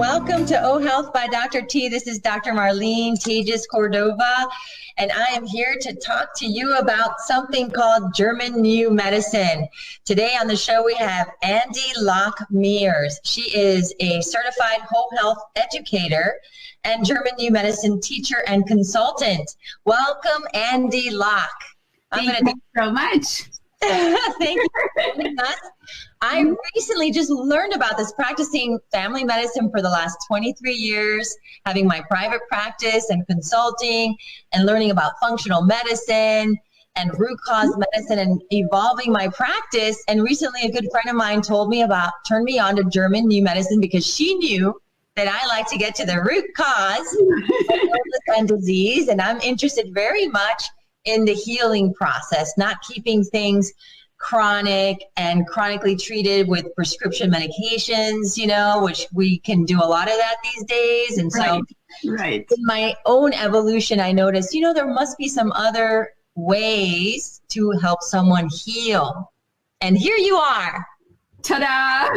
welcome to O Health by Dr. T. This is Dr. Marlene Gages Cordova, and I am here to talk to you about something called German New Medicine. Today on the show, we have Andy Locke-Mears. She is a certified whole health educator and German New Medicine teacher and consultant. Welcome, Andy Locke. Thank you so much. Thank you for joining us. I recently just learned about this, practicing family medicine for the last 23 years, having my private practice and consulting and learning about functional medicine and root cause medicine and evolving my practice. And recently a good friend of mine turned me on to German New Medicine because she knew that I like to get to the root cause of illness and disease. And I'm interested very much in the healing process, not keeping things chronic and chronically treated with prescription medications, which we can do a lot of that these days. And so in my own evolution, I noticed, there must be some other ways to help someone heal. And here you are. Ta-da!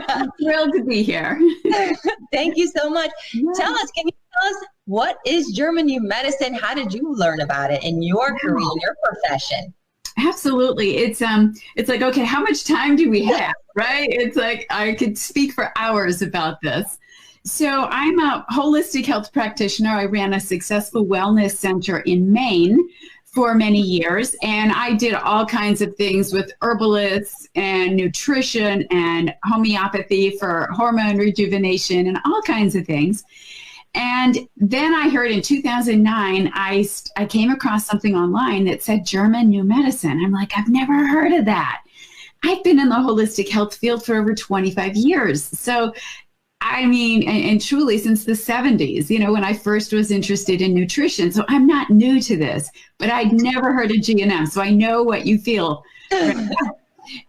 I'm thrilled to be here. Thank you so much. Yeah. Can you tell us, what is German New Medicine? How did you learn about it in your career, in your profession? Absolutely. It's like, okay, how much time do we have, right? It's like, I could speak for hours about this. So I'm a holistic health practitioner. I ran a successful wellness center in Maine for many years, and I did all kinds of things with herbalists and nutrition and homeopathy for hormone rejuvenation and all kinds of things. And then I heard in 2009, I came across something online that said German New Medicine. I'm like, I've never heard of that. I've been in the holistic health field for over 25 years. So, I mean, and truly since the 70s, when I first was interested in nutrition. So I'm not new to this, but I'd never heard of GNM. So I know what you feel.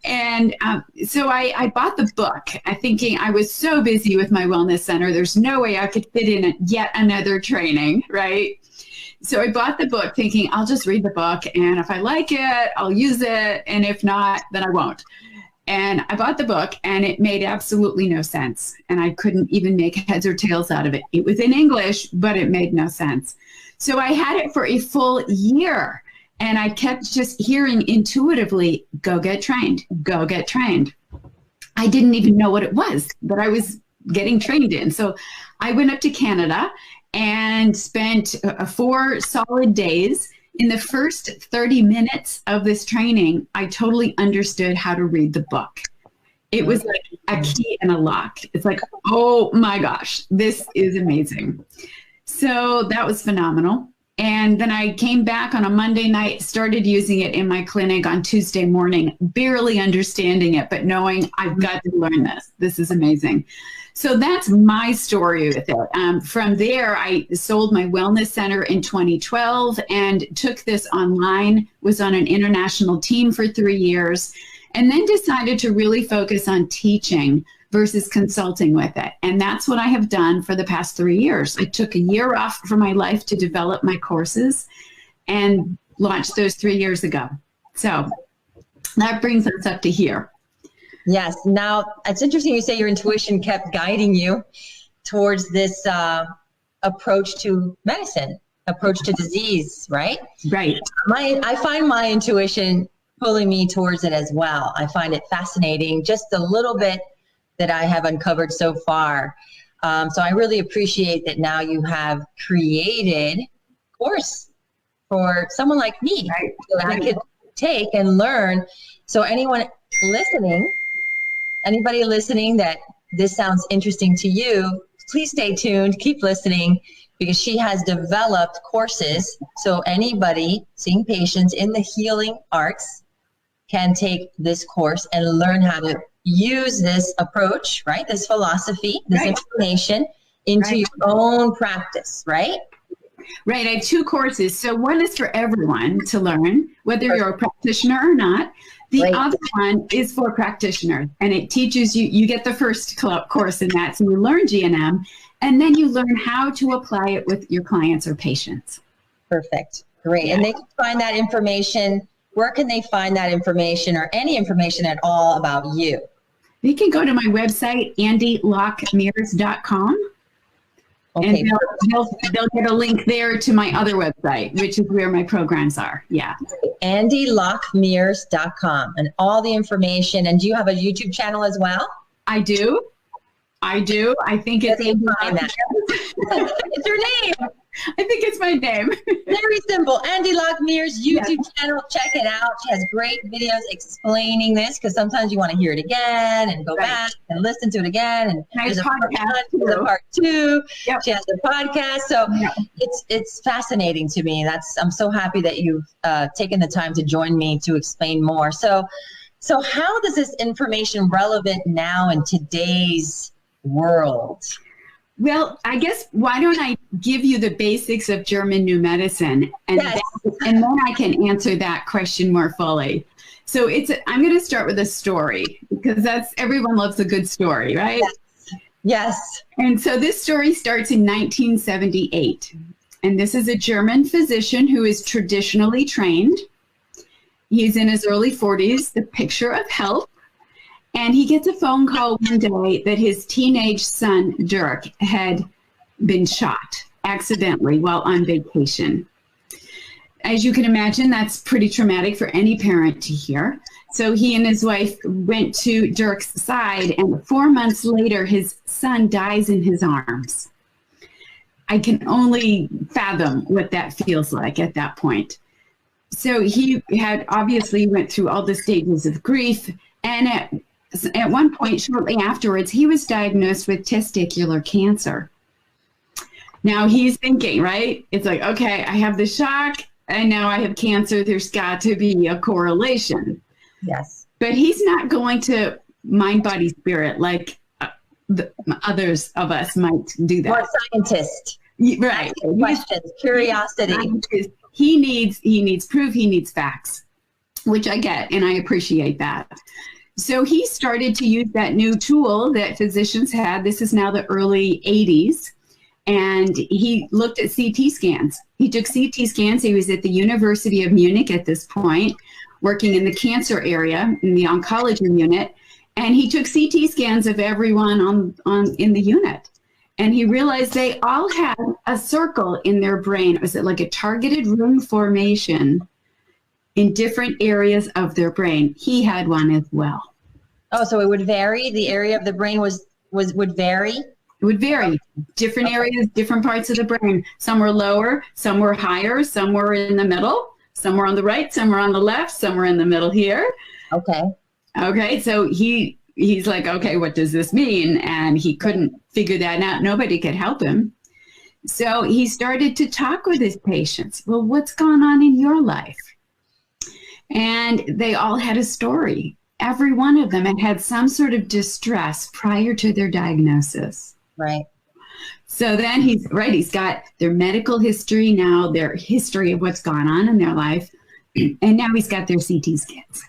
And so I bought the book, thinking I was so busy with my wellness center. There's no way I could fit in yet another training, right? So I bought the book thinking I'll just read the book. And if I like it, I'll use it. And if not, then I won't. And I bought the book and it made absolutely no sense. And I couldn't even make heads or tails out of it. It was in English, but it made no sense. So I had it for a full year. And I kept just hearing intuitively, go get trained, go get trained. I didn't even know what it was that I was getting trained in. So I went up to Canada and spent 4 solid days. In the first 30 minutes of this training, I totally understood how to read the book. It was like a key and a lock. It's like, oh my gosh, this is amazing. So that was phenomenal. And then I came back on a Monday night, started using it in my clinic on Tuesday morning, barely understanding it, but knowing I've got to learn this. This is amazing. So that's my story with it. From there, I sold my wellness center in 2012 and took this online, was on an international team for 3 years, and then decided to really focus on teaching versus consulting with it. And that's what I have done for the past 3 years. I took a year off from my life to develop my courses and launched those 3 years ago. So that brings us up to here. Yes. Now, it's interesting you say your intuition kept guiding you towards this approach to medicine, approach to disease, right? Right. I find my intuition pulling me towards it as well. I find it fascinating, just a little bit that I have uncovered so far. So I really appreciate that now you have created a course for someone like me that I could take and learn. So anybody listening that this sounds interesting to you, please stay tuned, keep listening, because she has developed courses. So anybody seeing patients in the healing arts can take this course and learn how to use this approach, right? This philosophy, this information into your own practice, right? Right. I have 2 courses. So one is for everyone to learn, whether you're a practitioner or not. The other one is for practitioners, and it teaches you, you get the first course in that. So you learn GNM, and then you learn how to apply it with your clients or patients. Perfect. Great. Yeah. And they can find that information. Where can they find that information or any information at all about you? They can go to my website, andylockmears.com. Okay. And they'll get a link there to my other website, which is where my programs are. Yeah. andylockmears.com and all the information. And do you have a YouTube channel as well? I do. I think it's Andy Lock. It's your name. I think it's my name. Very simple. Andy Lockmears YouTube channel. Check it out. She has great videos explaining this, because sometimes you want to hear it again and go back and listen to it again. And there's a part two. Yep. She has a podcast. So it's fascinating to me. I'm so happy that you've taken the time to join me to explain more. So how is this information relevant now in today's world? Well, I guess, why don't I give you the basics of German New Medicine, and then I can answer that question more fully. So I'm going to start with a story, because everyone loves a good story, right? Yes. And so this story starts in 1978. And this is a German physician who is traditionally trained. He's in his early 40s, the picture of health. And he gets a phone call one day that his teenage son, Dirk, had been shot accidentally while on vacation. As you can imagine, that's pretty traumatic for any parent to hear. So he and his wife went to Dirk's side, and 4 months later, his son dies in his arms. I can only fathom what that feels like at that point. So he had obviously went through all the stages of grief, and at one point, shortly afterwards, he was diagnosed with testicular cancer. Now he's thinking, right? It's like, okay, I have the shock, and now I have cancer. There's got to be a correlation. Yes. But he's not going to mind, body, spirit like the others of us might do that. Or scientist. Right. Questions, curiosity. He needs proof. He needs facts, which I get, and I appreciate that. So he started to use that new tool that physicians had. This is now the early 80s. And he looked at CT scans. He took CT scans. He was at the University of Munich at this point, working in the cancer area, in the oncology unit. And he took CT scans of everyone in the unit. And he realized they all had a circle in their brain. It was like a targeted ring formation in different areas of their brain. He had one as well. Oh, so it would vary? The area of the brain would vary? It would vary. Different areas, different parts of the brain. Some were lower, some were higher, some were in the middle, some were on the right, some were on the left, some were in the middle here. Okay, so he's like, okay, what does this mean? And he couldn't figure that out. Nobody could help him. So he started to talk with his patients. Well, what's going on in your life? And they all had a story. Every one of them had some sort of distress prior to their diagnosis. Right. So then he's got their medical history now, their history of what's gone on in their life, and now he's got their CT scans.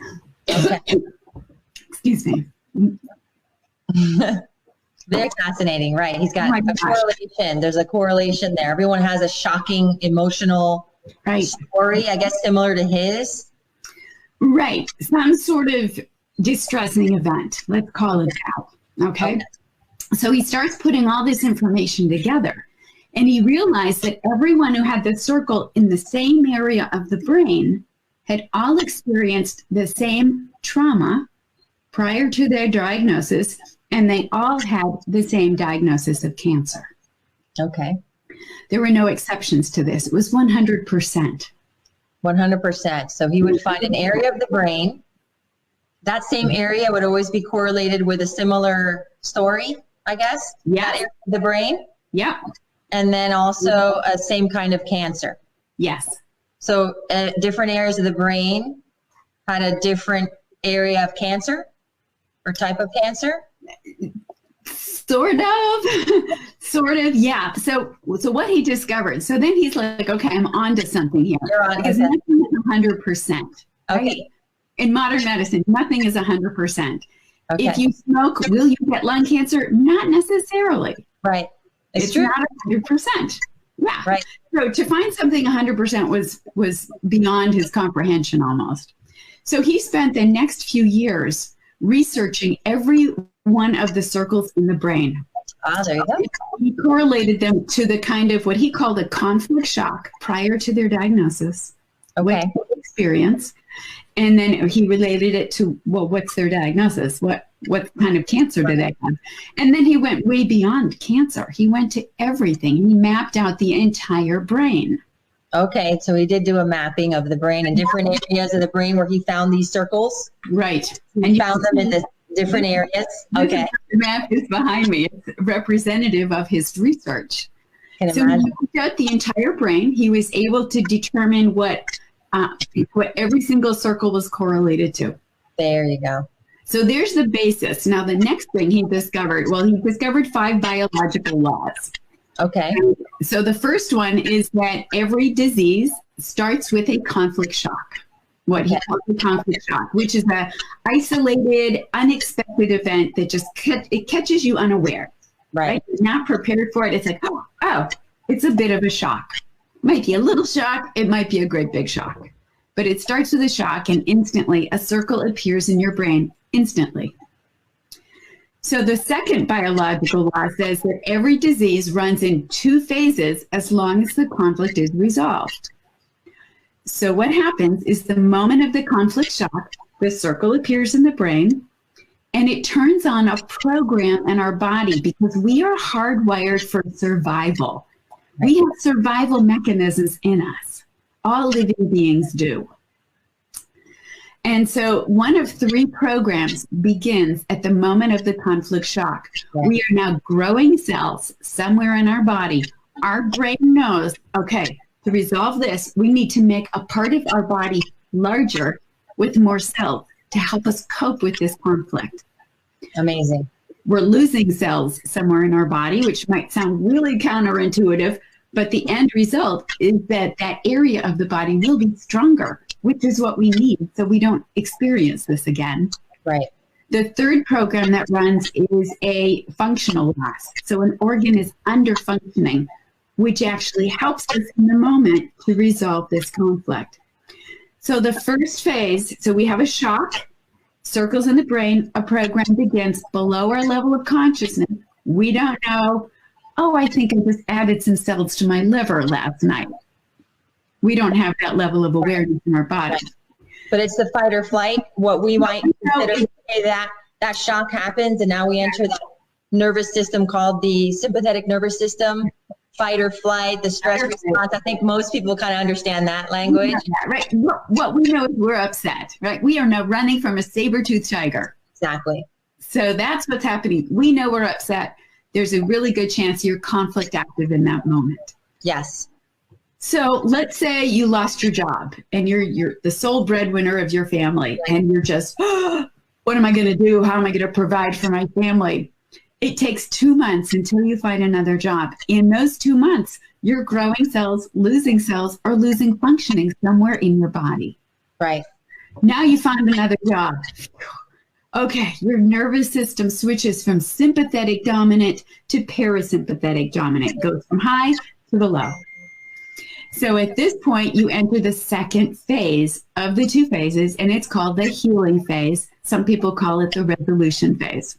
Okay. Excuse me. Very fascinating, right? He's got a correlation. There's a correlation there. Everyone has a shocking emotional story, I guess, similar to his. Right. Some sort of distressing event. Let's call it that. Okay. So he starts putting all this information together, and he realized that everyone who had the circle in the same area of the brain had all experienced the same trauma prior to their diagnosis, and they all had the same diagnosis of cancer. Okay. There were no exceptions to this. It was 100%. 100%. So he would find an area of the brain. That same area would always be correlated with a similar story, I guess. Yeah. That area of the brain. Yeah. And then also a same kind of cancer. Yes. So different areas of the brain had a different area of cancer or type of cancer. Sort of, yeah. So what he discovered. So then he's like, okay, I'm onto something here. You're on because nothing is 100%. Right? Okay. In modern medicine, nothing is 100%. Okay. If you smoke, will you get lung cancer? Not necessarily. Right. It's true. Not 100%. Yeah. Right. So to find something 100% was beyond his comprehension almost. So he spent the next few years researching every one of the circles in the brain. There you go. He correlated them to the kind of what he called a conflict shock prior to their diagnosis. Okay. Experience. And then he related it to, well, what's their diagnosis? What kind of cancer do they have? And then he went way beyond cancer. He went to everything. He mapped out the entire brain. Okay, so he did do a mapping of the brain and different areas of the brain where he found these circles. Right. And he found them in the different areas. Okay. The map is behind me. It's representative of his research. So he looked at the entire brain. He was able to determine what every single circle was correlated to. There you go. So there's the basis. Now, the next thing he discovered 5 biological laws. Okay. So the first one is that every disease starts with a conflict shock, what he calls a conflict shock, which is an isolated, unexpected event that just it catches you unaware. Right? You're not prepared for it. It's like, oh, it's a bit of a shock. Might be a little shock. It might be a great big shock. But it starts with a shock, and instantly a circle appears in your brain. Instantly. So the second biological law says that every disease runs in 2 phases as long as the conflict is resolved. So what happens is the moment of the conflict shock, the circle appears in the brain, and it turns on a program in our body because we are hardwired for survival. We have survival mechanisms in us. All living beings do. And so one of 3 programs begins at the moment of the conflict shock. We are now growing cells somewhere in our body. Our brain knows, okay, to resolve this, we need to make a part of our body larger with more cells to help us cope with this conflict. Amazing. We're losing cells somewhere in our body, which might sound really counterintuitive, but the end result is that that area of the body will be stronger, which is what we need so we don't experience this again. Right. The third program that runs is a functional loss. So an organ is under-functioning, which actually helps us in the moment to resolve this conflict. So the first phase, so we have a shock, circles in the brain, a program begins below our level of consciousness. We don't know, oh, I think I just added some cells to my liver last night. We don't have that level of awareness in our body. But it's the fight or flight, what we might consider that shock happens, and now we enter that nervous system called the sympathetic nervous system, fight or flight, the stress response. I think most people kind of understand that language. Right. What we know is we're upset, right? We are now running from a saber-toothed tiger. Exactly. So that's what's happening. We know we're upset. There's a really good chance you're conflict active in that moment. Yes. So let's say you lost your job and you're the sole breadwinner of your family, and you're just, oh, what am I going to do? How am I going to provide for my family? It takes 2 months until you find another job. In those 2 months, you're growing cells, or losing functioning somewhere in your body. Right. Now you find another job. Okay, your nervous system switches from sympathetic dominant to parasympathetic dominant, goes from high to the low. So at this point, you enter the second phase of the 2 phases, and it's called the healing phase. Some people call it the resolution phase.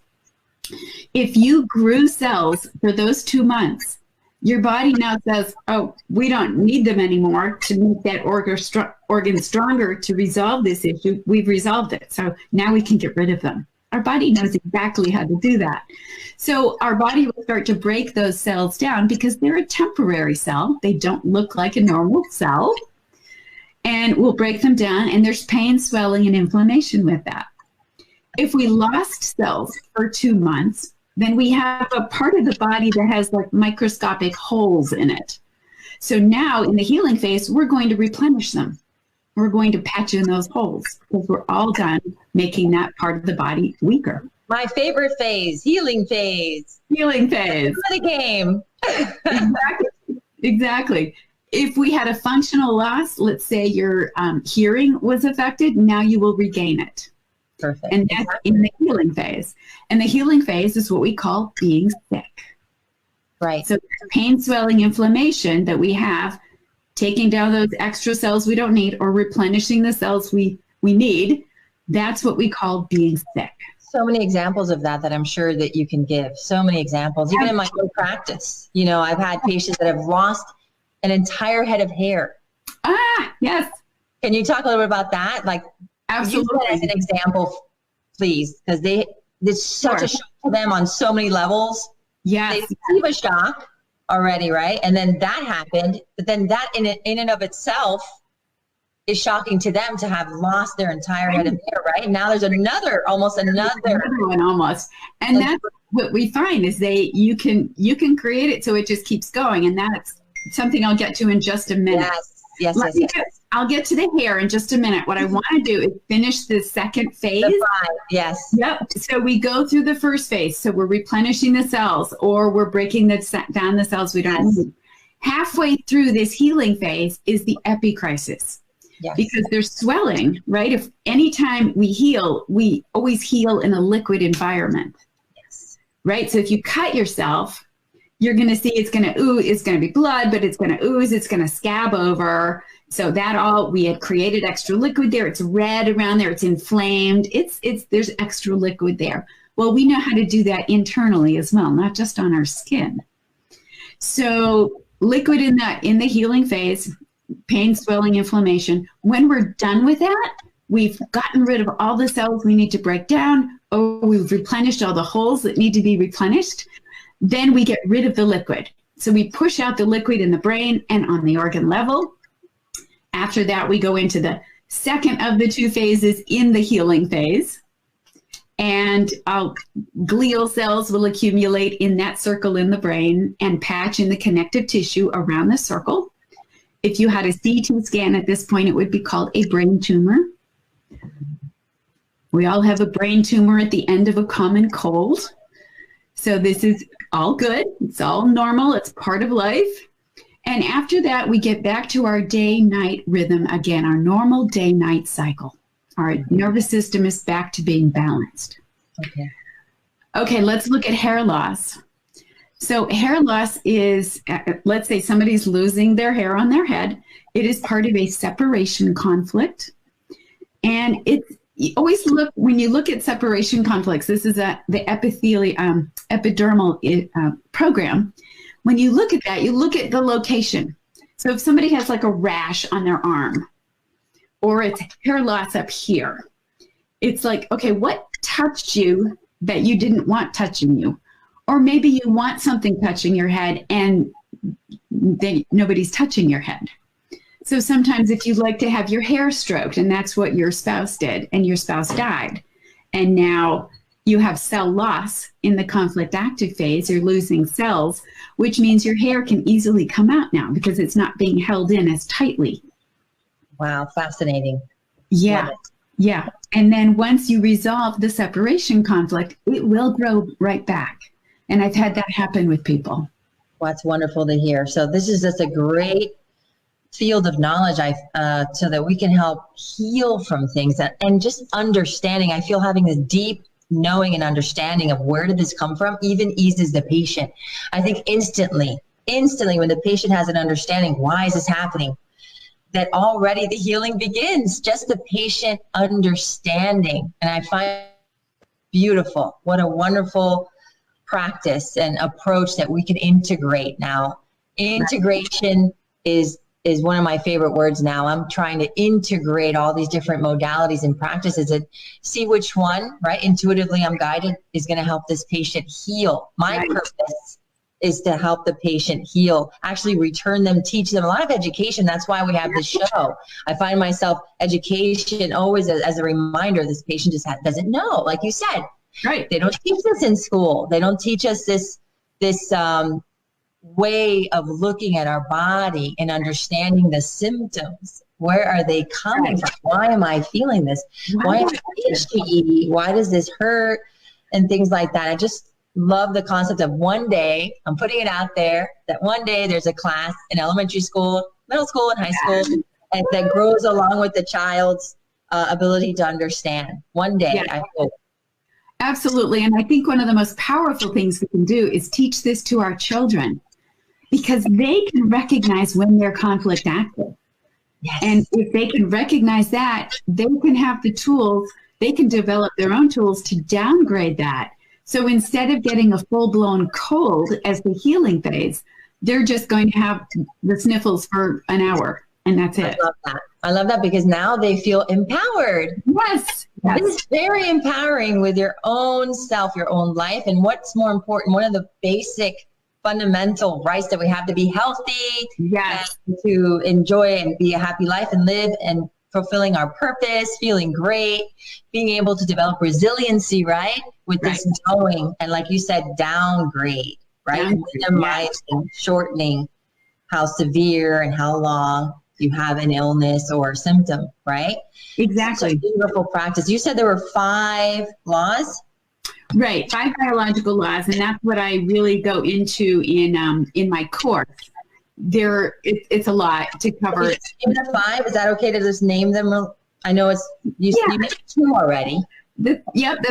If you grew cells for those 2 months, your body now says, oh, we don't need them anymore to make that organ stronger to resolve this issue. We've resolved it. So now we can get rid of them. Our body knows exactly how to do that. So our body will start to break those cells down because they're a temporary cell. They don't look like a normal cell. And we'll break them down, and there's pain, swelling, and inflammation with that. If we lost cells for 2 months, then we have a part of the body that has like microscopic holes in it. So now in the healing phase, we're going to replenish them. We're going to patch in those holes because we're all done making that part of the body weaker. My favorite phase, healing phase. Healing phase. For the game. Exactly. If we had a functional loss, let's say your hearing was affected, now you will regain it. Perfect. And that's in the healing phase. And the healing phase is what we call being sick. Right. So pain, swelling, inflammation that we have, taking down those extra cells we don't need or replenishing the cells we need, That's what we call being sick. So many examples of that I'm sure that you can give. So many examples. Even in my own practice, you know, I've had patients that have lost an entire head of hair. Yes. Can you talk a little bit about that? Like, absolutely, use that as an example, please, because it's such a shock to them on so many levels. Yes. They receive a shock already, right? And then that happened, but then that in and of itself is shocking to them to have lost their entire head of hair, right? Now there's another one almost. And that's what we find is you can create it so it just keeps going. And that's something I'll get to in just a minute. Yes. I'll get to the hair in just a minute. What I want to do is finish the second phase. The 5, yes. Yep. So we go through the first phase. So we're replenishing the cells, or we're breaking down the cells we don't need. Halfway through this healing phase is the epicrisis. Yes. Because there's swelling, right? If anytime we heal, we always heal in a liquid environment. Yes. Right? So if you cut yourself, you're going to see it's going to be blood, but it's going to ooze, it's going to scab over. So we had created extra liquid there. It's red around there. It's inflamed. There's extra liquid there. Well, we know how to do that internally as well, not just on our skin. So liquid in the healing phase, pain, swelling, inflammation. When we're done with that, we've gotten rid of all the cells we need to break down, or we've replenished all the holes that need to be replenished. Then we get rid of the liquid. So we push out the liquid in the brain and on the organ level. After that, we go into the second of the 2 phases in the healing phase. And glial cells will accumulate in that circle in the brain and patch in the connective tissue around the circle. If you had a CT scan at this point, it would be called a brain tumor. We all have a brain tumor at the end of a common cold. So this is all good. It's all normal. It's part of life. And after that, we get back to our day-night rhythm again, our normal day-night cycle. Our nervous system is back to being balanced. Okay, let's look at hair loss. So hair loss is, let's say somebody's losing their hair on their head. It is part of a separation conflict. And you always look, when you look at separation conflicts, this is the epidermal program. When you look at that, you look at the location. So if somebody has like a rash on their arm, or it's hair loss up here, it's like, okay, what touched you that you didn't want touching you? Or maybe you want something touching your head and nobody's touching your head. So sometimes if you'd like to have your hair stroked, and that's what your spouse did, and your spouse died, and now you have cell loss in the conflict active phase, you're losing cells, which means your hair can easily come out now because it's not being held in as tightly. Wow, fascinating. Yeah, yeah. And then once you resolve the separation conflict, it will grow right back. And I've had that happen with people. Well, that's wonderful to hear. So this is just a great field of knowledge so that we can help heal from things and just understanding. I feel having this deep knowing and understanding of where did this come from even eases the patient. I think instantly when the patient has an understanding, why is this happening, that already the healing begins, just the patient understanding. And I find beautiful. What a wonderful practice and approach that we can integrate now. Integration is one of my favorite words now. I'm trying to integrate all these different modalities and practices and see which one, right, intuitively I'm guided, is going to help this patient heal. My purpose is to help the patient heal, actually return them, teach them a lot of education. That's why we have this show. I find myself education always as a reminder, this patient just doesn't know, like you said. Right. They don't teach us in school. They don't teach us this way of looking at our body and understanding the symptoms. Where are they coming from? Why am I feeling this? Why am I itchy? Why does this hurt? And things like that. I just love the concept of one day, I'm putting it out there, that one day there's a class in elementary school, middle school, and high school, and that grows along with the child's ability to understand. One day, I hope. Absolutely. And I think one of the most powerful things we can do is teach this to our children, because they can recognize when they're conflict active. Yes. And if they can recognize that, they can have the tools. they can develop their own tools to downgrade that. So instead of getting a full-blown cold as the healing phase, they're just going to have the sniffles for an hour, and that's it. I love that. I love that because now they feel empowered. Yes. Yes. It is very empowering with your own self, your own life. And what's more important, one of the basic fundamental rights that we have to be healthy, yes, and to enjoy and be a happy life and live and fulfilling our purpose, feeling great, being able to develop resiliency, right? With this knowing, and like you said, downgrade, right? Minimizing, shortening how severe and how long you have an illness or symptom, right? Exactly. Such a beautiful practice. You said there were 5 laws? Right, 5 biological laws, and that's what I really go into in my course. It's a lot to cover. Name the 5. Is that okay to just name them? I know you mentioned 2 already. The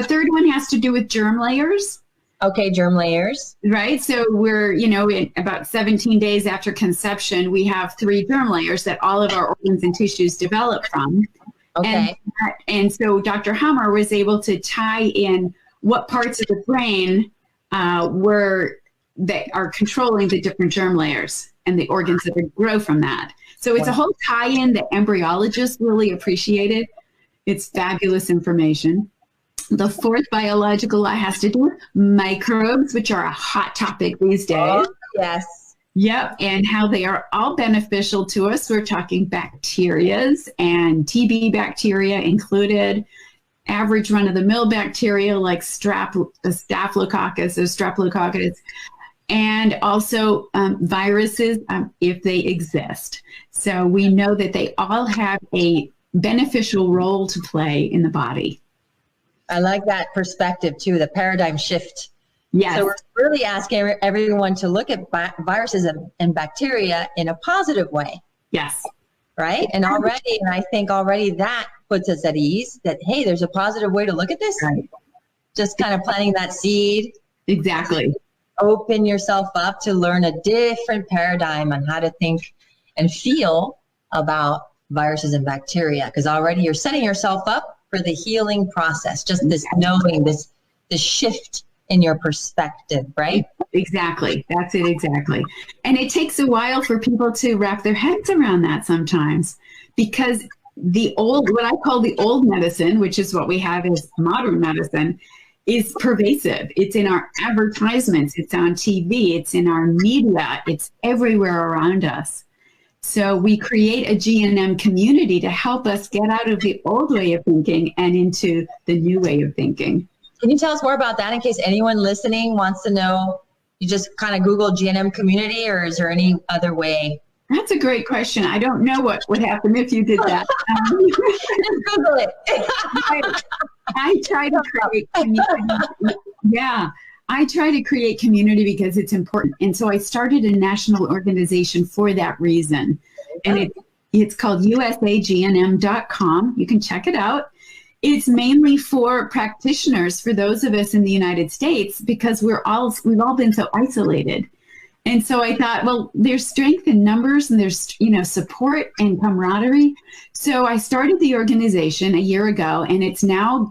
third one has to do with germ layers. Okay, germ layers. Right. So we're, in about 17 days after conception, we have 3 germ layers that all of our organs and tissues develop from. Okay. And so Dr. Hammer was able to tie in what parts of the brain that are controlling the different germ layers and the organs that grow from that. So it's a whole tie-in that embryologists really appreciated. It's fabulous information. The 4th biological law has to do with microbes, which are a hot topic these days. Oh, yes. Yep. And how they are all beneficial to us. We're talking bacterias and TB bacteria included, average run-of-the-mill bacteria like staphylococcus or streptococcus, and also viruses if they exist. So we know that they all have a beneficial role to play in the body. I like that perspective too, the paradigm shift. Yes. So we're really asking everyone to look at viruses and bacteria in a positive way. Yes. Right? And I think already that puts us at ease that, hey, there's a positive way to look at this. Right. Just kind of planting that seed. Exactly. Open yourself up to learn a different paradigm on how to think and feel about viruses and bacteria, because already you're setting yourself up for the healing process, just this knowing, this shift in your perspective, right? Exactly. That's it, exactly. And it takes a while for people to wrap their heads around that sometimes, because what I call the old medicine, which is what we have as modern medicine, is pervasive. It's in our advertisements, it's on TV, it's in our media, it's everywhere around us. So we create a G&M community to help us get out of the old way of thinking and into the new way of thinking. Can you tell us more about that in case anyone listening wants to know? You just kind of Google G&M community, or is there any other way? That's a great question. I don't know what would happen if you did that. Just Google it. I try to create community. Yeah, I try to create community because it's important. And so I started a national organization for that reason. And it's called usagnm.com. You can check it out. It's mainly for practitioners, for those of us in the United States, because we've all been so isolated. And so I thought, well, there's strength in numbers and there's, support and camaraderie. So I started the organization a year ago, and it's now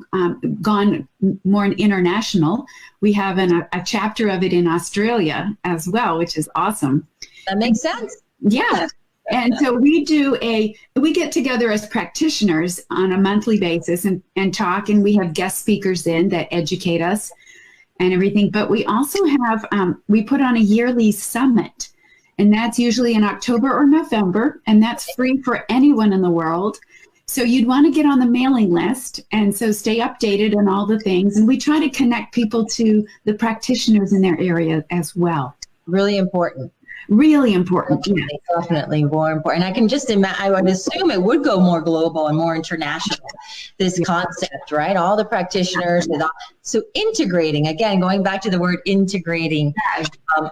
gone more international. We have a chapter of it in Australia as well, which is awesome. That makes sense. Yeah. And so we get together as practitioners on a monthly basis and talk, and we have guest speakers in that educate us and everything. But we also have, we put on a yearly summit, and that's usually in October or November, and that's free for anyone in the world. So you'd want to get on the mailing list, and so stay updated on all the things. And we try to connect people to the practitioners in their area as well. Really important. Really important. Definitely more important. I can just imagine, I would assume it would go more global and more international, this concept, right? All the practitioners. So integrating, again, going back to the word integrating.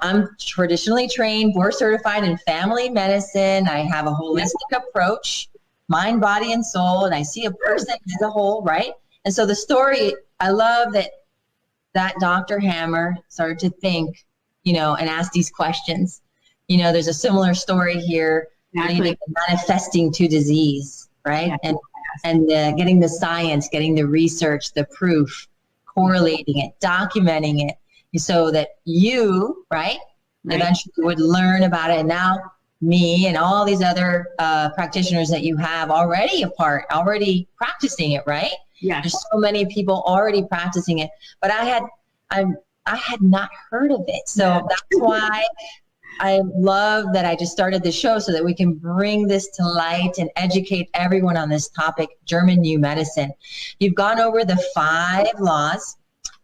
I'm traditionally trained, board certified in family medicine. I have a holistic approach, mind, body, and soul, and I see a person as a whole, right? And so the story, I love that Dr. Hammer started to think, and ask these questions. There's a similar story here, exactly. Manifesting to disease, right? Yeah. And and getting the science, getting the research, the proof, correlating it, documenting it, so that you, right, eventually would learn about it. And now me and all these other practitioners that you have already practicing it, right? Yeah. There's so many people already practicing it, but I had not heard of it. So that's why I love that I just started the show, so that we can bring this to light and educate everyone on this topic, German New Medicine. You've gone over the 5 laws,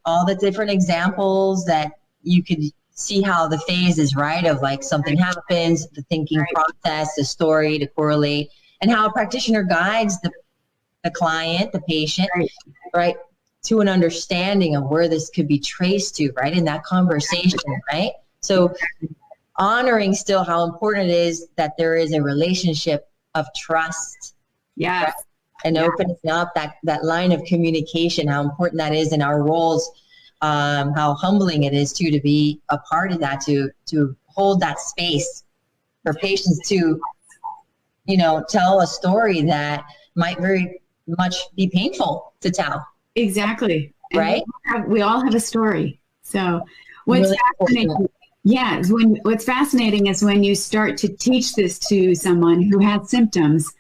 all the different examples that you could see how the phase is, right, of like something happens, the thinking process, the story to correlate, and how a practitioner guides the client, the patient, right, to an understanding of where this could be traced to, right, in that conversation, right? So honoring still how important it is that there is a relationship of trust. Yes. Right? And opening up that line of communication, how important that is in our roles, how humbling it is too, to be a part of that, to hold that space for patients to, tell a story that might very much be painful to tell. Exactly. Right. We all have a story. So what's fascinating, what's fascinating is when you start to teach this to someone who had symptoms,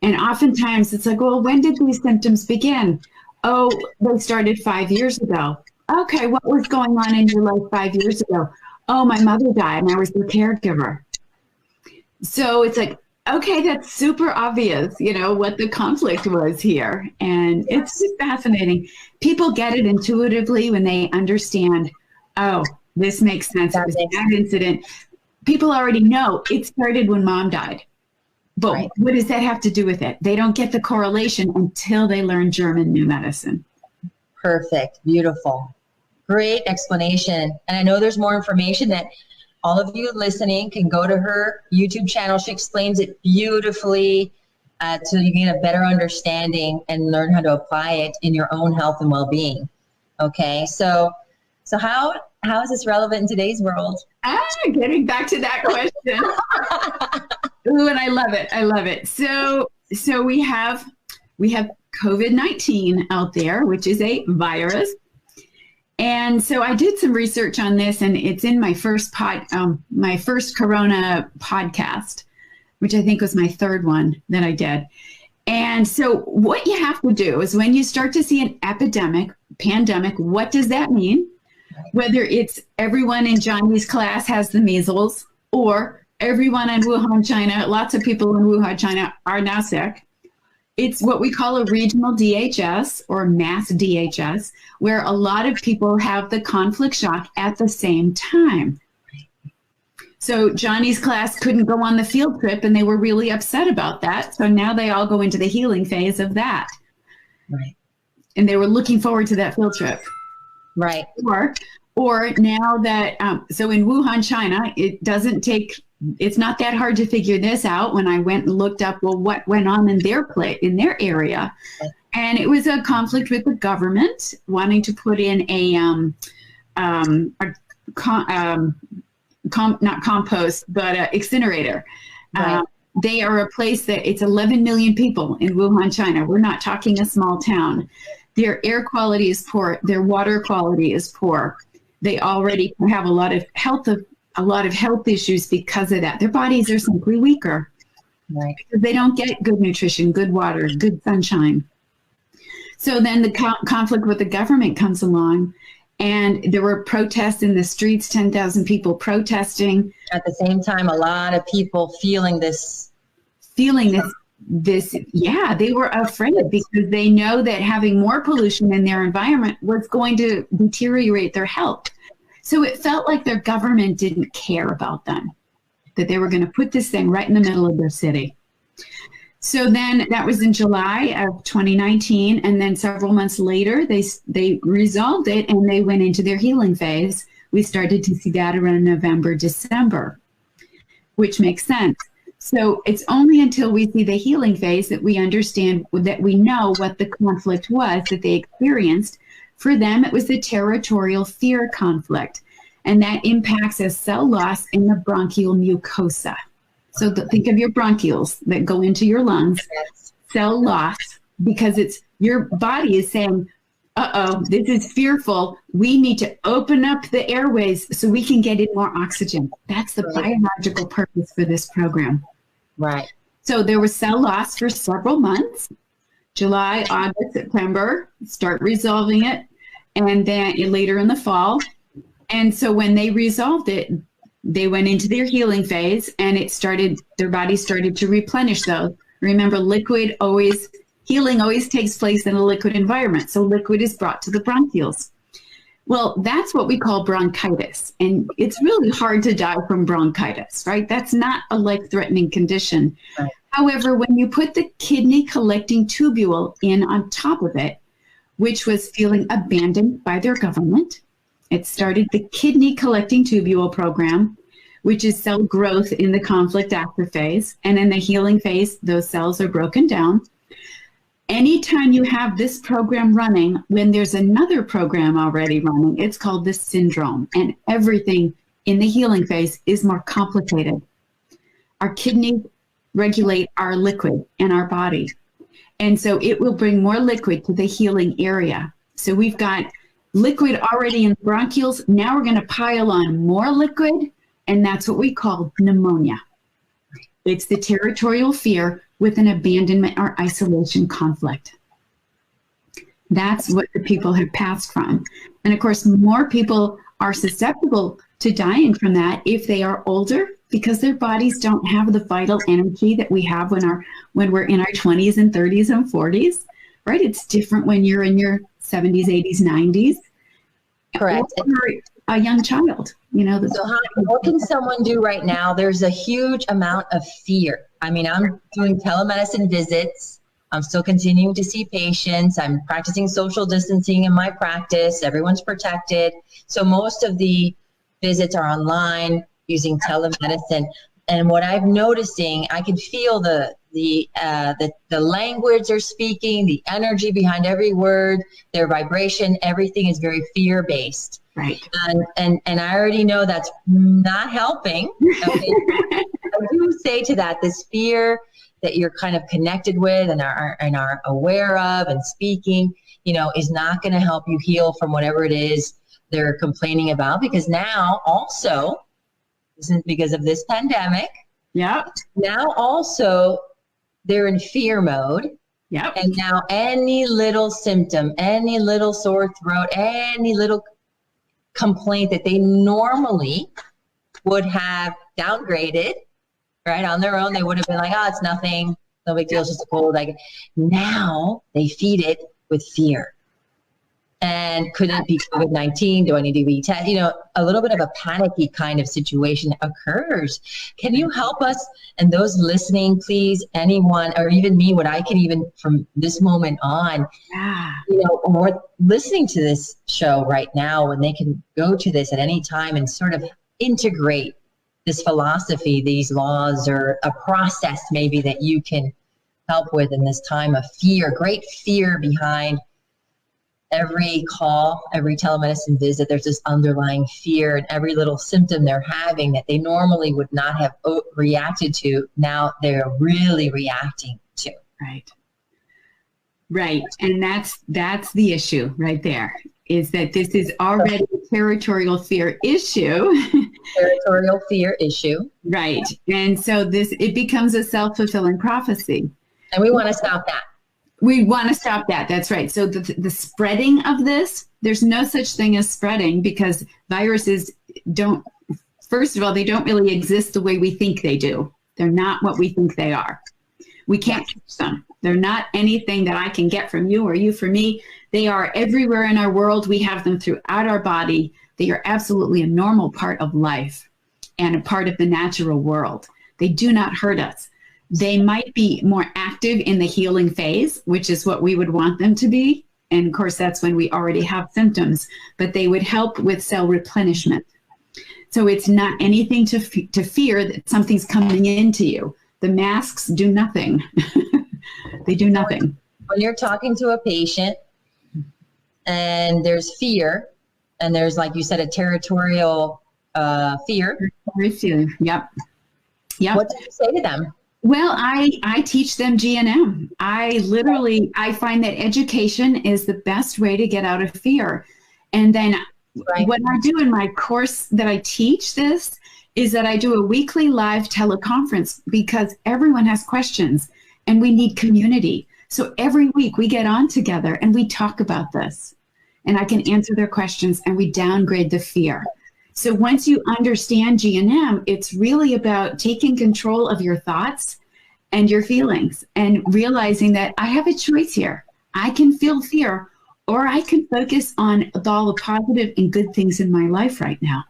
and oftentimes it's like, well, when did these symptoms begin? Oh, they started 5 years ago. Okay, what was going on in your life 5 years ago? Oh, my mother died and I was the caregiver. So it's like, okay, that's super obvious, what the conflict was here. And it's just fascinating. People get it intuitively when they understand, oh, this makes sense. It was that incident. People already know it started when mom died. But what does that have to do with it? They don't get the correlation until they learn German New Medicine. Perfect. Beautiful. Great explanation. And I know there's more information that all of you listening can go to her YouTube channel. She explains it beautifully, so you can get a better understanding and learn how to apply it in your own health and well-being. Okay. So how is this relevant in today's world? Getting back to that question. Ooh, and I love it. I love it. So we have COVID-19 out there, which is a virus. And so I did some research on this, and it's in my first Corona podcast, which I think was my 3rd one that I did. And so what you have to do is, when you start to see an pandemic, what does that mean? Whether it's everyone in Johnny's class has the measles, or everyone in Wuhan, China, lots of people in Wuhan, China are now sick. It's what we call a regional DHS or mass DHS, where a lot of people have the conflict shock at the same time. So Johnny's class couldn't go on the field trip, and they were really upset about that. So now they all go into the healing phase of that. Right. And they were looking forward to that field trip. Right. Or now that, so in Wuhan, China, it's not that hard to figure this out. When I went and looked up, well, what went on in their area. And it was a conflict with the government wanting to put in not compost, but incinerator. Right. They are a place that it's 11 million people in Wuhan, China. We're not talking a small town. Their air quality is poor. Their water quality is poor. They already have a lot of health issues because of that. Their bodies are simply weaker. Right. Because they don't get good nutrition, good water, good sunshine. So then the conflict with the government comes along, and there were protests in the streets, 10,000 people protesting. At the same time, a lot of people feeling this, they were afraid because they know that having more pollution in their environment was going to deteriorate their health. So it felt like their government didn't care about them, that they were going to put this thing right in the middle of their city. So then that was in July of 2019. And then several months later, they resolved it and they went into their healing phase. We started to see that around November, December, which makes sense. So it's only until we see the healing phase that we understand, that we know what the conflict was that they experienced. For them, it was the territorial fear conflict, and that impacts a cell loss in the bronchial mucosa. So think of your bronchioles that go into your lungs. Cell loss because it's your body is saying, uh-oh, this is fearful. We need to open up the airways so we can get in more oxygen. That's the biological purpose for this program. Right. So there was cell loss for several months, July, August, September, start resolving it, and then later in the fall. And so when they resolved it, they went into their healing phase, and their body started to replenish those. Remember, healing always takes place in a liquid environment. So liquid is brought to the bronchioles. Well, that's what we call bronchitis. And it's really hard to die from bronchitis, right? That's not a life-threatening condition. Right. However, when you put the kidney collecting tubule in on top of it, which was feeling abandoned by their government, it started the kidney collecting tubule program, which is cell growth in the conflict after phase. And in the healing phase, those cells are broken down. Anytime you have this program running, when there's another program already running, it's called the syndrome. And everything in the healing phase is more complicated. Our kidneys regulate our liquid in our body. And so it will bring more liquid to the healing area. So we've got liquid already in the bronchioles. Now we're going to pile on more liquid. And that's what we call pneumonia. It's the territorial fear with an abandonment or isolation conflict. That's what the people have passed from. And of course, more people are susceptible to dying from that if they are older, because their bodies don't have the vital energy that we have when we're in our 20s and 30s and 40s, right? It's different when you're in your 70s, 80s, 90s. Correct. Or a young child, So what can someone do right now? There's a huge amount of fear. I mean, I'm doing telemedicine visits. I'm still continuing to see patients. I'm practicing social distancing in my practice. Everyone's protected. So most of the visits are online using telemedicine. And what I'm noticing, I can feel the language they're speaking, the energy behind every word, their vibration, everything is very fear-based. Right. And I already know that's not helping. Okay? I do say to that, this fear that you're kind of connected with and are aware of and speaking, is not going to help you heal from whatever it is they're complaining about, because now also, this is because of this pandemic. Yeah. Now also they're in fear mode. Yep. And now any little symptom, any little sore throat, any little complaint that they normally would have downgraded, right, on their own, they would have been like, oh, it's nothing, no big deal, it's just a cold. Now they feed it with fear. And could it be COVID-19? Do I need to be tested? A little bit of a panicky kind of situation occurs. Can you help us? And those listening, please, anyone, or even me, what I can even from this moment on, or listening to this show right now, when they can go to this at any time and sort of integrate this philosophy, these laws, or a process maybe that you can help with in this time of fear, great fear behind every call, every telemedicine visit. There's this underlying fear, and every little symptom they're having that they normally would not have reacted to, now they're really reacting to. Right. And that's the issue right there, is that this is already a territorial fear issue. Territorial fear issue. Right. And so it becomes a self-fulfilling prophecy. And we want to stop that. We want to stop that. That's right. So the spreading of this, there's no such thing as spreading, because viruses first of all, they don't really exist the way we think they do. They're not what we think they are. We can't catch them. They're not anything that I can get from you or you from me. They are everywhere in our world. We have them throughout our body. They are absolutely a normal part of life and a part of the natural world. They do not hurt us. They might be more active in the healing phase, which is what we would want them to be. And of course, that's when we already have symptoms, but they would help with cell replenishment. So it's not anything to fear that something's coming into you. The masks do nothing. They do nothing. When you're talking to a patient and there's fear, and there's, like you said, a territorial fear. Yep. What do you say to them? Well, I teach them GNM. I find that education is the best way to get out of fear. And then Right. what I do in my course that I teach this is that I do a weekly live teleconference because everyone has questions and we need community. So every week we get on together and we talk about this, and I can answer their questions and we downgrade the fear. So once you understand GNM, it's really about taking control of your thoughts and your feelings and realizing that I have a choice here. I can feel fear, or I can focus on all the positive and good things in my life right now.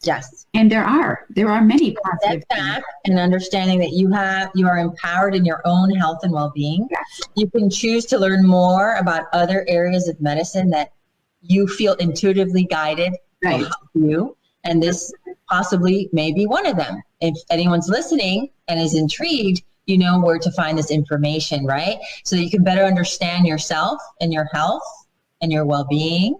Yes. And there are many positive Step back and understanding that you are empowered in your own health and well-being. Yes. You can choose to learn more about other areas of medicine that you feel intuitively guided Right. will help you. And this possibly may be one of them. If anyone's listening and is intrigued, you know where to find this information, right? So that you can better understand yourself and your health and your well-being,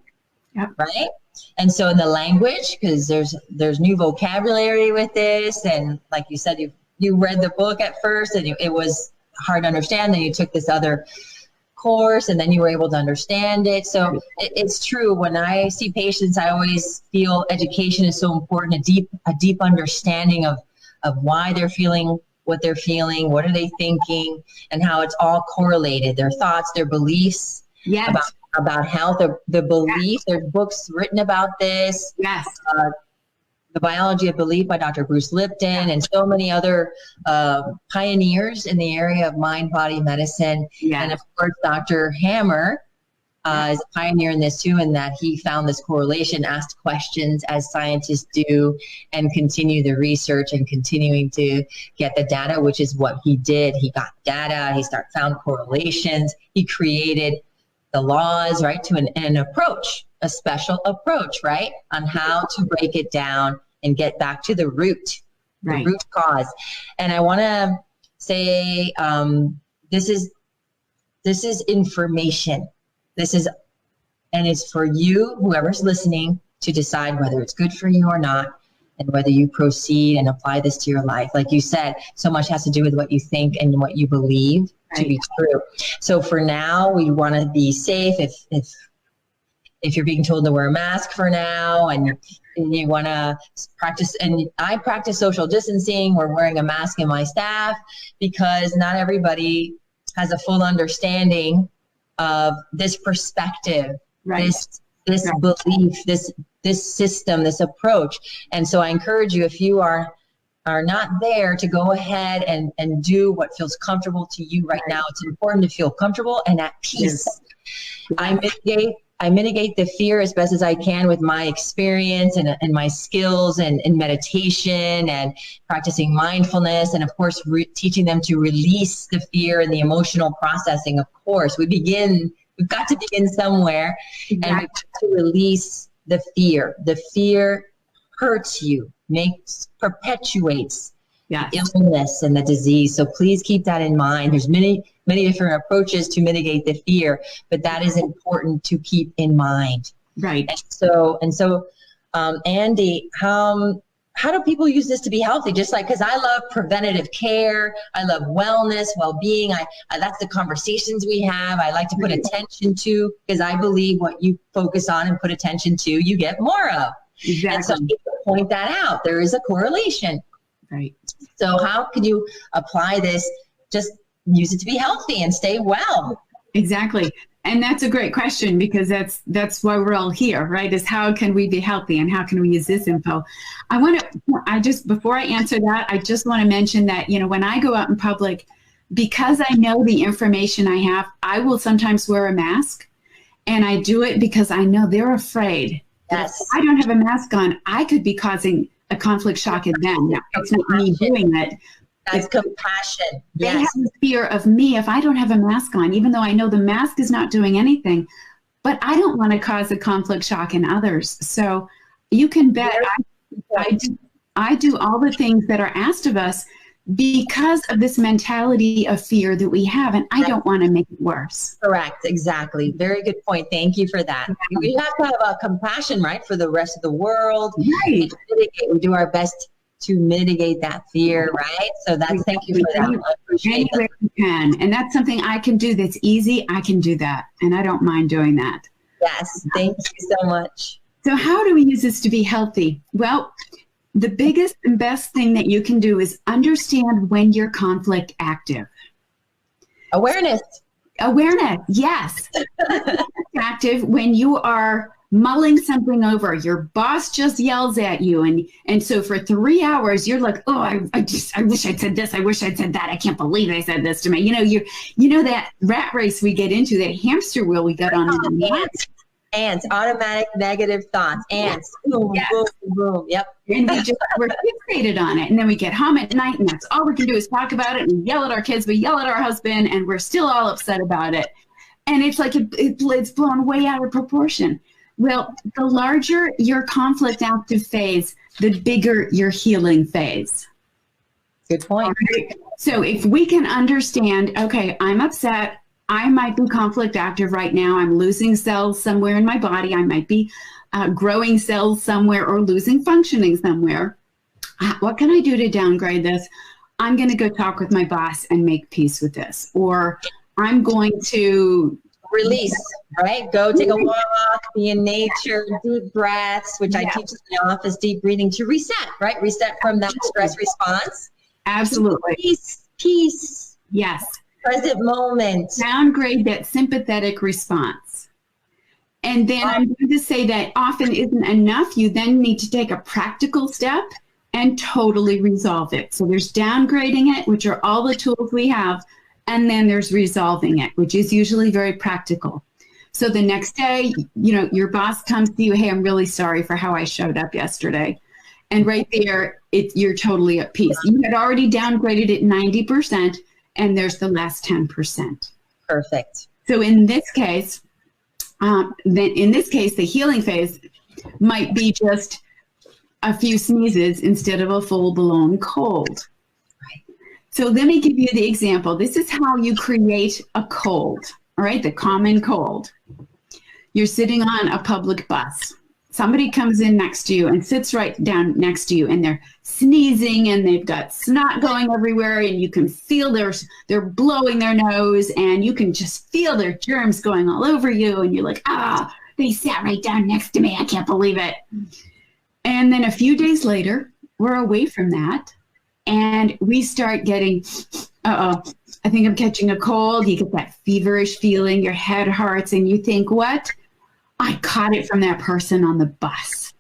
Yep. right? And so in the language, because there's new vocabulary with this, and like you said, you read the book at first and it was hard to understand, then you took this other course and then you were able to understand it. So it's true. When I see patients, I always feel education is so important, a deep understanding of why they're feeling what they're feeling, what are they thinking, and how it's all correlated, their thoughts, their beliefs. Yes. About health, the belief. There's books written about this. Yes. The Biology of Belief by Dr. Bruce Lipton and so many other pioneers in the area of mind-body medicine. Yes. And of course, Dr. Hammer is a pioneer in this too, in that he found this correlation, asked questions as scientists do, and continue the research and continuing to get the data, which is what he did. He got data, he found correlations, he created the laws, right, to an approach, a special approach, right, on how to break it down and get back to the root, Right. the root cause. And I want to say this is information. And it's for you, whoever's listening, to decide whether it's good for you or not, and whether you proceed and apply this to your life. Like you said, so much has to do with what you think and what you believe to be true. So for now, we want to be safe. If you're being told to wear a mask for now, and you want to practice, and I practice social distancing, we're wearing a mask in my staff because not everybody has a full understanding of this perspective, Right. this Right. belief, this system, this approach. And so I encourage you, if you are not there, to go ahead and do what feels comfortable to you right now. It's important to feel comfortable and at peace. Yes. I mitigate the fear as best as I can with my experience and my skills and meditation and practicing mindfulness. And of course, teaching them to release the fear and the emotional processing. Of course, we've got to begin somewhere, and we've got to release the fear. The fear hurts you, perpetuates Yes. the illness and the disease. So please keep that in mind. There's many different approaches to mitigate the fear, but that is important to keep in mind. Right. And so, Andy, how do people use this to be healthy? Just like, because I love preventative care, I love wellness, well-being. That's the conversations we have. I like to put attention to, because I believe what you focus on and put attention to, you get more of. Exactly. And so people point that out. There is a correlation. Right. So how can you apply this? Just use it to be healthy and stay well. Exactly. And that's a great question, because that's why we're all here, right? Is how can we be healthy and how can we use this info? Before I answer that, I just want to mention that, when I go out in public, because I know the information I have, I will sometimes wear a mask, and I do it because I know they're afraid. Yes. If I don't have a mask on, I could be causing a conflict shock in them. Now, it's not me doing it. That's compassion. They Yes. have a fear of me if I don't have a mask on, even though I know the mask is not doing anything. But I don't want to cause a conflict shock in others. So you can bet I do all the things that are asked of us because of this mentality of fear that we have, and I don't want to make it worse. Correct. Exactly. Very good point. Thank you for that. We have to have a compassion, right, for the rest of the world. Right. We do our best to mitigate that fear, right? So thank you for that. I appreciate that. You can. And that's something I can do that's easy. I can do that. And I don't mind doing that. Yes, thank you so much. So how do we use this to be healthy? Well, the biggest and best thing that you can do is understand when you're conflict active. Awareness, yes. Active when you are mulling something over. Your boss just yells at you. And so for 3 hours, you're like, oh, I wish I'd said this. I wish I'd said that. I can't believe they said this to me. You know that rat race we get into, that hamster wheel we got on. Ants, automatic negative thoughts. Ants, boom, yes. Boom, boom. Yep. And we're fixated on it. And then we get home at night, and that's all we can do is talk about it and yell at our kids. We yell at our husband, and we're still all upset about it. And it's like it's blown way out of proportion. Well, the larger your conflict active phase, the bigger your healing phase. Good point. Right? So if we can understand, okay, I'm upset. I might be conflict active right now. I'm losing cells somewhere in my body. I might be growing cells somewhere or losing functioning somewhere. What can I do to downgrade this? I'm going to go talk with my boss and make peace with this. Or I'm going to release, right? Go take a walk, be in nature, deep breaths, which I teach in the office, deep breathing to reset, right? Reset from that stress response. Absolutely. Peace. Yes. Present moment. Downgrade that sympathetic response. And then I'm going to say that often isn't enough. You then need to take a practical step and totally resolve it. So there's downgrading it, which are all the tools we have. And then there's resolving it, which is usually very practical. So the next day, your boss comes to you, hey, I'm really sorry for how I showed up yesterday. And right there, you're totally at peace. You had already downgraded it 90%. And there's the last 10%. Perfect. So in this case, the healing phase might be just a few sneezes instead of a full-blown cold. Right. So let me give you the example. This is how you create a cold, all right? The common cold. You're sitting on a public bus. Somebody comes in next to you and sits right down next to you, and they're sneezing and they've got snot going everywhere, and you can feel they're blowing their nose, and you can just feel their germs going all over you, and you're like, they sat right down next to me. I can't believe it. And then a few days later, we're away from that, and we start getting, I think I'm catching a cold. You get that feverish feeling, your head hurts, and you think, what? I caught it from that person on the bus.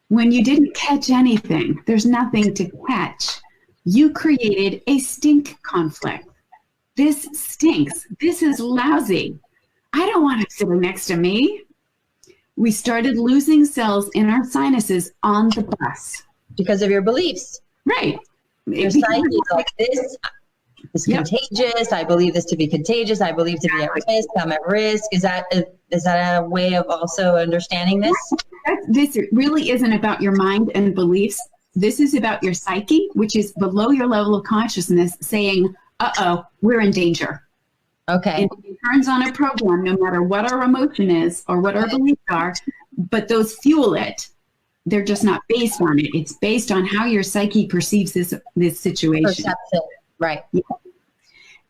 When you didn't catch anything, there's nothing to catch. You created a stink conflict. This stinks. This is lousy. I don't want it sitting next to me. We started losing cells in our sinuses on the bus. Because of your beliefs. Right. Your psyche is like, this is contagious. I believe this to be contagious. I believe to be at risk. I'm at risk. Is that a way of also understanding this? This really isn't about your mind and beliefs. This is about your psyche, which is below your level of consciousness, saying, we're in danger. Okay. And it turns on a program, no matter what our emotion is or what our beliefs are, but those fuel it. They're just not based on it. It's based on how your psyche perceives this situation. Perception. Right. Yeah.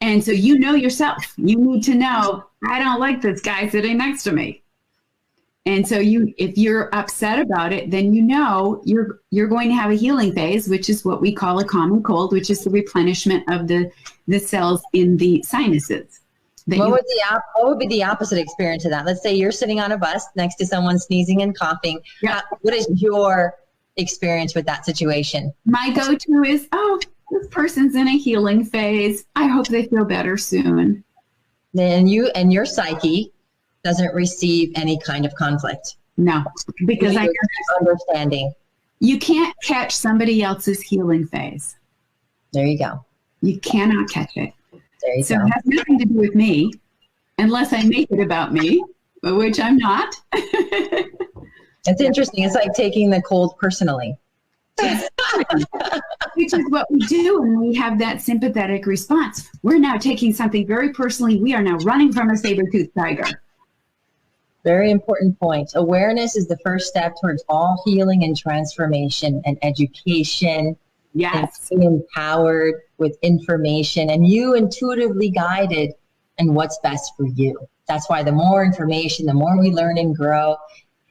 And so you know yourself. You need to know, I don't like this guy sitting next to me. And so if you're upset about it, then you're going to have a healing phase, which is what we call a common cold, which is the replenishment of the cells in the sinuses. What would be the opposite experience of that? Let's say you're sitting on a bus next to someone sneezing and coughing. Yeah. What is your experience with that situation? My go-to is, this person's in a healing phase. I hope they feel better soon. Then you and your psyche doesn't receive any kind of conflict. No, because I understanding. You can't catch somebody else's healing phase. There you go. You cannot catch it. There you so go. It has nothing to do with me, unless I make it about me, which I'm not. It's interesting. It's like taking the cold personally. Which is what we do when we have that sympathetic response. We're now taking something very personally. We are now running from a saber-toothed tiger. Very important point. Awareness is the first step towards all healing and transformation and education. Yes. And being empowered with information and you intuitively guided in what's best for you. That's why the more information, the more we learn and grow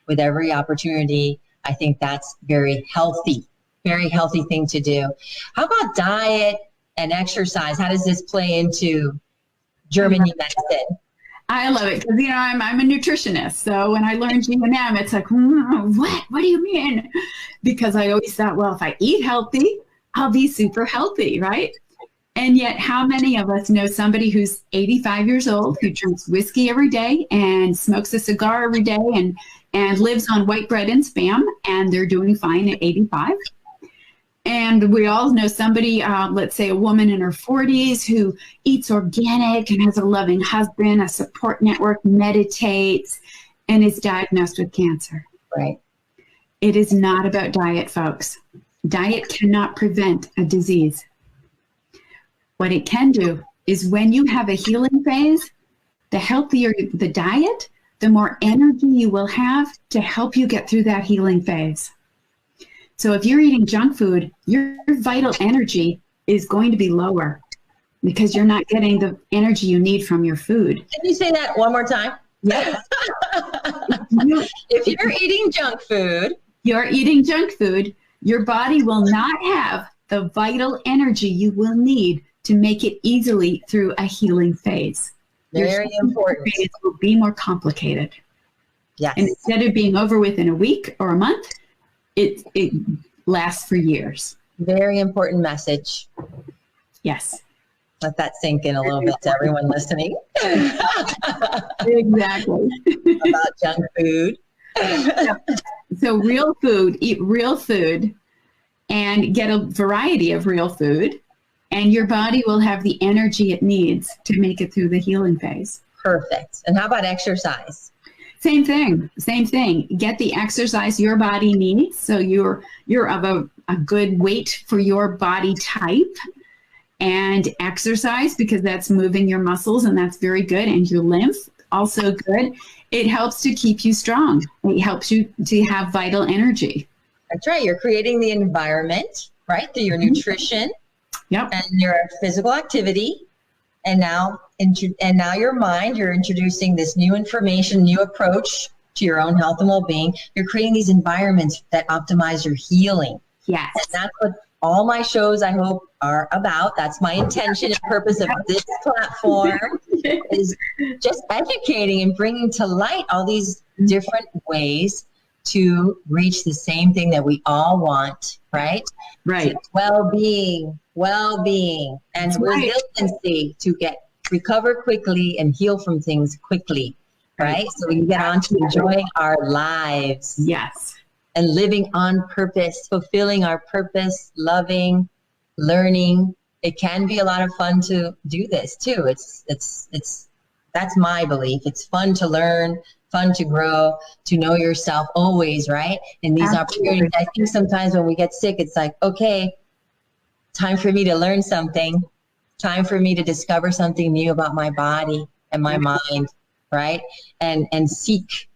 with every opportunity, I think that's very healthy thing to do. How about diet and exercise? How does this play into German medicine? I love it because, I'm a nutritionist. So when I learned G&M, it's like, what do you mean? Because I always thought, well, if I eat healthy, I'll be super healthy, right? And yet how many of us know somebody who's 85 years old, who drinks whiskey every day and smokes a cigar every day and lives on white bread and Spam, and they're doing fine at 85? And we all know somebody, let's say a woman in her 40s who eats organic and has a loving husband, a support network, meditates, and is diagnosed with cancer. Right. It is not about diet, folks. Diet cannot prevent a disease. What it can do is when you have a healing phase, the healthier the diet, the more energy you will have to help you get through that healing phase. So if you're eating junk food, your vital energy is going to be lower because you're not getting the energy you need from your food. Can you say that one more time? Yes. If you're eating junk food, your body will not have the vital energy you will need to make it easily through a healing phase. Very important. Phase will be more complicated. Yes. And instead of being over within a week or a month, it lasts for years. Very important message. Yes. Let that sink in a little bit to everyone listening. Exactly. About junk food. So real food, eat real food and get a variety of real food, and your body will have the energy it needs to make it through the healing phase. Perfect. And how about exercise? Same thing. Get the exercise your body needs. So you're of a good weight for your body type, and exercise because that's moving your muscles and that's very good. And your lymph, also good. It helps to keep you strong. It helps you to have vital energy. That's right. You're creating the environment, right? Through your nutrition and your physical activity. And now your mind, you're introducing this new information, new approach to your own health and well-being. You're creating these environments that optimize your healing. Yes. And that's what all my shows, I hope, are about. That's my intention and purpose of this platform is just educating and bringing to light all these different ways to reach the same thing that we all want, right? Right. So well-being, and That's resiliency to recover quickly and heal from things quickly, right? So we can get on to enjoying our lives. Yes. And living on purpose, fulfilling our purpose, loving, learning. It can be a lot of fun to do this too. That's my belief. It's fun to learn, fun to grow, to know yourself always, right? In these opportunities, I think sometimes when we get sick, it's like, okay, time for me to learn something, time for me to discover something new about my body and my mind, right? And seek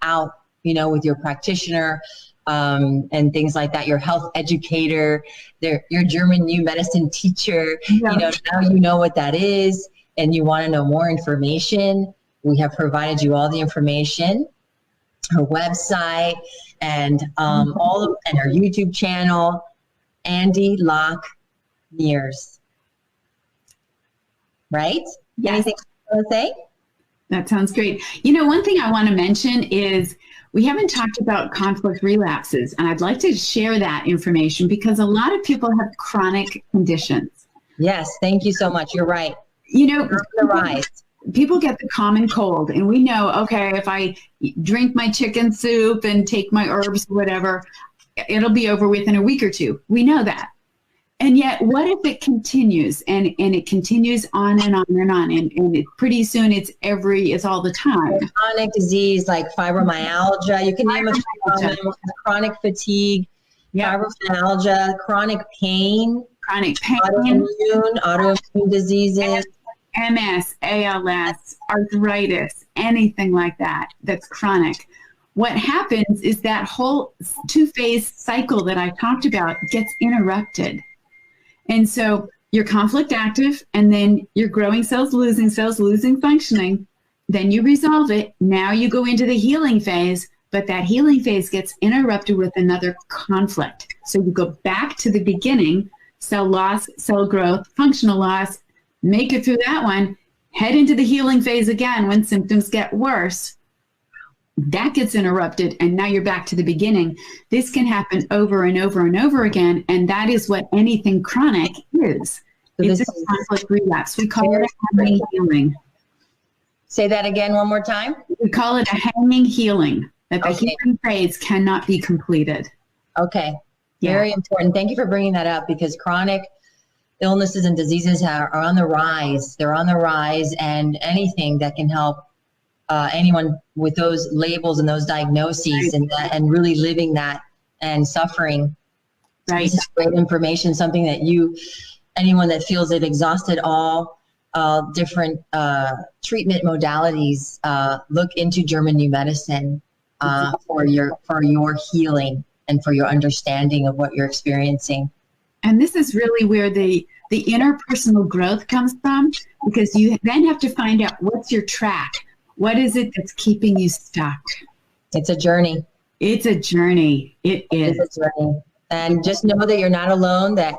out, with your practitioner and things like that, your health educator, your German new medicine teacher, now you know what that is and you want to know more information. We have provided you all the information, her website and and her YouTube channel, Andy Locke Mears. Right? Yes. Anything you want to say? That sounds great. One thing I want to mention is we haven't talked about conflict relapses, and I'd like to share that information because a lot of people have chronic conditions. Yes, thank you so much. You're right. You're on the rise. People get the common cold, and we know, okay, if I drink my chicken soup and take my herbs, whatever, it'll be over within a week or two. We know that. And yet, what if it continues and it continues on and on and on, and pretty soon it's all the time. Chronic disease like fibromyalgia, you can name a chronic fatigue, fibromyalgia, chronic pain, autoimmune diseases, MS, ALS, arthritis, anything like that that's chronic. What happens is that whole two-phase cycle that I talked about gets interrupted. And so you're conflict active, and then you're growing cells, losing functioning. Then you resolve it. Now you go into the healing phase, but that healing phase gets interrupted with another conflict. So you go back to the beginning, cell loss, cell growth, functional loss, make it through that one, head into the healing phase again when symptoms get worse. That gets interrupted, and now you're back to the beginning. This can happen over and over and over again, and that is what anything chronic is. So it's a conflict relapse. We call it a hanging healing. Say that again one more time. We call it a hanging healing, that the healing phase cannot be completed. Okay, very important. Thank you for bringing that up, because chronic illnesses and diseases are on the rise. They're on the rise, and anything that can help anyone with those labels and those diagnoses, and really living that and suffering. Right. This is great information, something that anyone that feels they've exhausted all different treatment modalities, look into German New Medicine for your healing and for your understanding of what you're experiencing. And this is really where the interpersonal growth comes from, because you then have to find out what's your track. What is it that's keeping you stuck? It's a journey. It's a journey. It is. It's a journey. And just know that you're not alone, that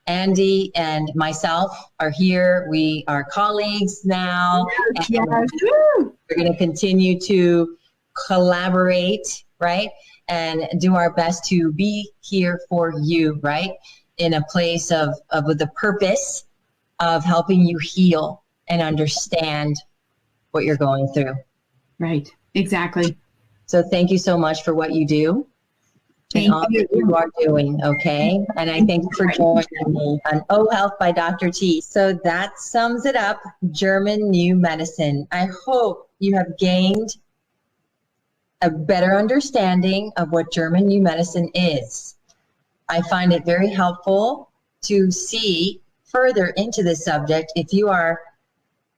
Andy and myself are here. We are colleagues now. Yes. We're going to continue to collaborate, right? And do our best to be here for you, right? In a place with the purpose of helping you heal and understand what you're going through. Right. Exactly. So thank you so much for what you do. And all that you are doing, okay? And I thank you for joining me on O Health by Dr. T. So that sums it up, German New Medicine. I hope you have gained a better understanding of what German New Medicine is. I find it very helpful to see further into this subject if you are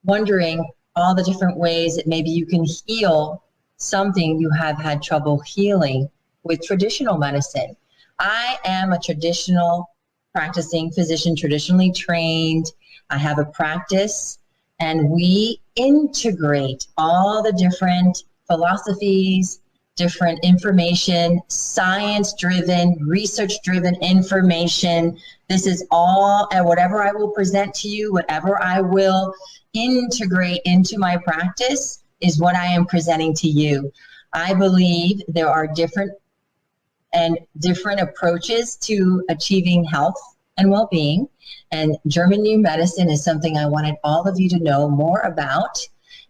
wondering all the different ways that maybe you can heal something you have had trouble healing with traditional medicine. I am a traditional practicing physician, traditionally trained. I have a practice, and we integrate all the different philosophies, different information, science-driven, research-driven information. This is all, and whatever I will present to you, whatever I will integrate into my practice is what I am presenting to you. I believe there are different approaches to achieving health and well-being. And German New Medicine is something I wanted all of you to know more about.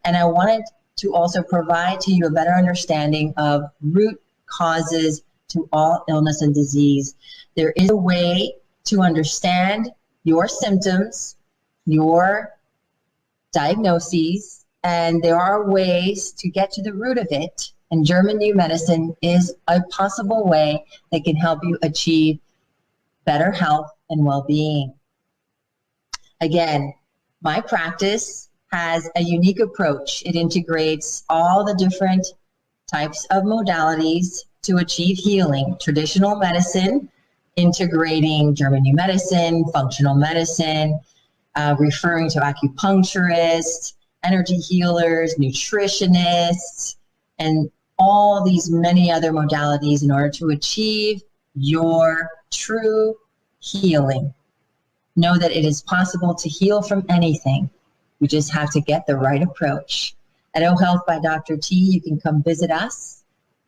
And I wanted to also provide to you a better understanding of root causes to all illness and disease. There is a way to understand your symptoms, your diagnoses, and there are ways to get to the root of it. And German New Medicine is a possible way that can help you achieve better health and well-being. Again, my practice has a unique approach. It integrates all the different types of modalities to achieve healing. Traditional medicine, integrating German New Medicine, functional medicine, referring to acupuncturists, energy healers, nutritionists, and all these many other modalities in order to achieve your true healing. Know that it is possible to heal from anything. You just have to get the right approach. At O Health by Dr. T, you can come visit us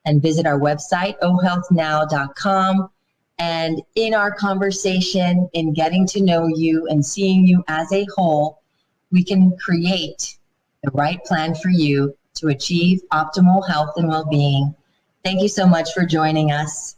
and visit our website, ohealthnow.com. And in our conversation, in getting to know you and seeing you as a whole, we can create the right plan for you to achieve optimal health and well-being. Thank you so much for joining us.